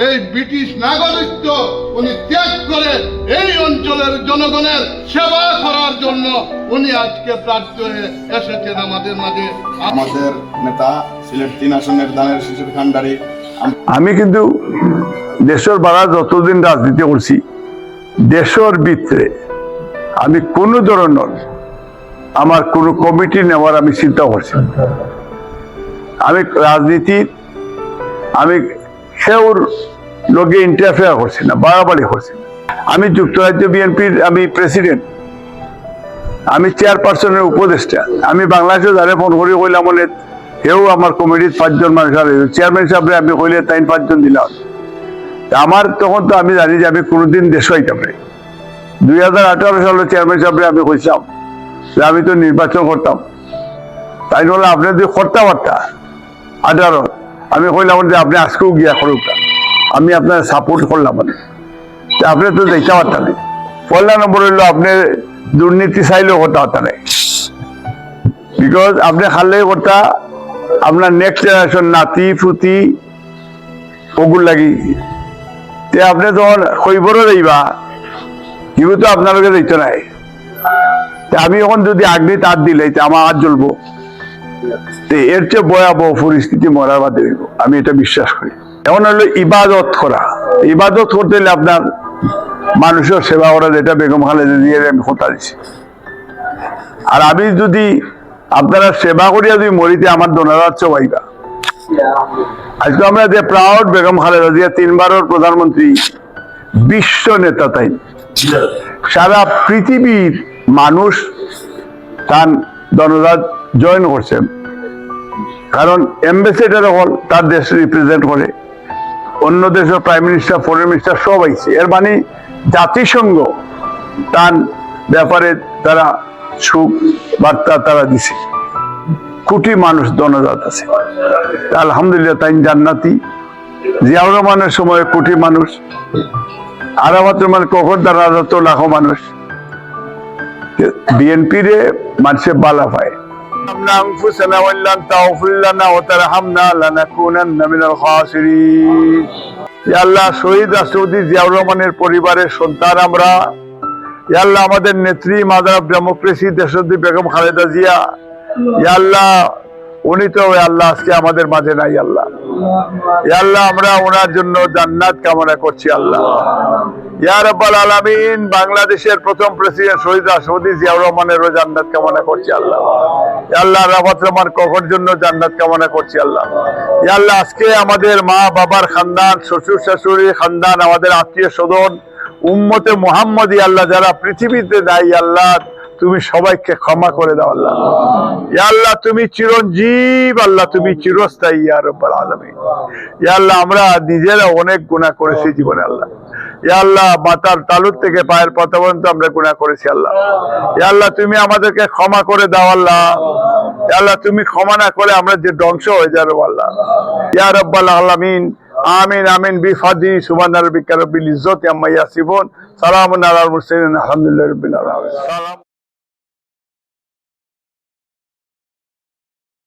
এই ব্রিটিশ নাগরিকত্ব উনি ত্যাগ করে এই অঞ্চলের জনগণের সেবা করার জন্য উনি আজকে প্রার্থী হয়ে এসেছেন আমাদের মাঝে। আমাদের নেতা সিলেট 3 আসনের দানের শিশুর খান্ডারি। আমি কিন্তু দেশের বাড়া যতদিন রাজনীতি করছি দেশের ভিতরে আমি কোনো ধরনের আমার কোনো কমিটি নেওয়ার আমি চিন্তা করছি। আমি রাজনীতির আমি সেওর লোকে ইন্টারফেয়ার করছি না, বাড়াবাড়ি করছি না। আমি যুক্তরাজ্য বিএনপির আমি প্রেসিডেন্ট, আমি চেয়ারপারসনের উপদেষ্টা। আমি বাংলাদেশে যারা ফোন করি কইলাম বলে কেউ আমার কমিটির 5 জন মানুষ আর চেয়ারম্যান সাহেবরে আমি কইলে 3-5 জন দিলাম। আমার তখন তো আমি জানি যে আমি কোনোদিন দেশ হইতাম না। 2018 সালে চেয়ারম্যান সাহেবরে আমি কইছিলাম যে আমি তো নির্বাচন করতাম, তাই বলে আপনি যদি করতে পারতা 18 আমি কইলাম যে আপনি আজকেও গিয়া করুক, আমি আপনার সাপোর্ট করলাম। আপনি তো দেখতে পারতেন। পয়লা নম্বর হইলো আপনি দুর্নীতি চাইলেও করতে পারতেন না, বিকজ আপনি খালে করতা আপনার নেক্সট জেনারেশন নাতি ফুতি ওগুলো লাগি আপনি যখন খৈবরও যাইবা এগুলো তো আপনার যাইতো নাই। আমি এখন যদি আগ্নি তার দিলে আমার হাত জ্বলবো, এর চেয়ে ভয়াবহ পরিস্থিতি মরার বাদে হইব, আমি এটা বিশ্বাস করি। এখন হলো ইবাদত করা। ইবাদত করতে হলে আপনার মানুষের সেবা করা, যেটা বেগম খালেদা জিয়ার আমি কথা দিচ্ছি। আর আমি যদি আপনারা সেবা করিয়া যদি মরিতে আমার দোনারাত চবাইবা। আজকে আমরা যে প্রাউড বেগম খালেদা জিয়া 3 বারের প্রধানমন্ত্রী, বিশ্ব নেতা, তাই সারা পৃথিবীর মানুষ তার দনরাত জয়েন করছেন, কারণ অ্যাম্বাসেডার হল তার দেশ রিপ্রেজেন্ট করে, অন্য দেশের প্রাইম মিনিস্টার ফরেন মিনিস্টার সব আইছে। এর মানে জাতিসংঘ তার ব্যাপারে তারা সুখ বার্তা তারা দিছে। কোটি মানুষ দনজাত আছে, আলহামদুলিল্লাহ তাই জান্নাতি। জিয়াউর রহমানের সময় কোটি মানুষ, আরাফাত রহমান কখন তারা যত লাখো মানুষ। বিএনপি রে মানুষের বালা পায়। শহীদ রাষ্ট্রপতি জিয়াউর রহমানের পরিবারের সন্তান আমরা। আল্লাহ আমাদের নেত্রী, মাদার অফ ডেমোক্রেসি দেশনেত্রী বেগম খালেদা জিয়া, আল্লাহ উনি তো আল্লাহ আজকে আমাদের মাঝে নাই। আল্লাহ আল্লাহ আমরা ওনার জন্য জান্নাত কামনা করছি। আল্লাহ ইয়া রাব্বাল আলামিন, বাংলাদেশের প্রথম প্রেসিডেন্ট শহীদ রাষ্ট্রপতি জিয়াউর রহমানেরও জান্নাত কামনা করছি। আল্লাহ আল্লাহ আরাফাত রহমান কখন জন্য জান্নাত কামনা করছি। আল্লাহ আল্লাহ আজকে আমাদের মা বাবার খানদান, শ্বশুর শাশুড়ির খানদান, আমাদের আত্মীয় স্বজন, উম্মতে মুহাম্মদী আল্লাহ যারা পৃথিবীতে নাই, আল্লাহ তুমি সবাইকে ক্ষমা করে দাও। আল্লাহ ইয়া আল্লাহ তুমি চিরঞ্জীব, আল্লাহ তুমি চিরস্থায়ী ইয়া রাব্বাল আলামিন। ইয়া আল্লাহ আমরা নিজেরা অনেক গুনাহ করেছি জীবনে। আল্লাহ ইয়া আল্লাহ মাথার তালুর থেকে পায়ের পাতা পর্যন্ত আমরা গুনাহ করেছি। আল্লাহ ইয়া আল্লাহ তুমি আমাদেরকে ক্ষমা করে দাও। আল্লাহ ইয়া আল্লাহ তুমি ক্ষমা না করে আমরা যে ধ্বংস হয়ে যাবো। আল্লাহ ইয়া রাব্বাল আলামিন। আমিন আমিন বিফাদি সুবহান রাব্বিকা রাব্বিল ইজ্জাতি আম্মা ইয়াসিফুন, সালামুন আলাল মুরসালিন, আলহামদুলিল্লাহি রাব্বিল আলামিন।